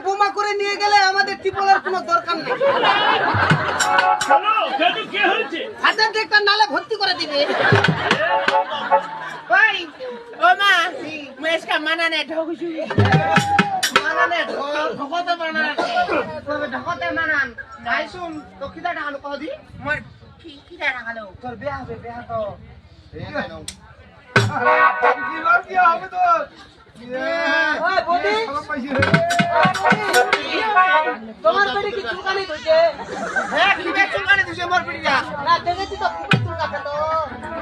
বোমা করে নিয়ে গেলে আমাদের টিপলের কোনো দরকার নেই। হাতের একটা নালে ভর্তি করে দিবে। মানানে ঢকতে মানান গাই শুন তো কিটা টাকালো কদি মোর কিটা টাকালো তোর বিয়া হবে বিয়া তো হবে তো তোমার পেটে কি চুলকানি হইছে? হ্যাঁ কি বে চুলকানি দিছে মোর পেটে না দেখেছি তো খুব চুলকাছে তো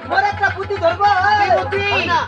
মোর একটা বুদ্ধি ধরবো বুদ্ধি না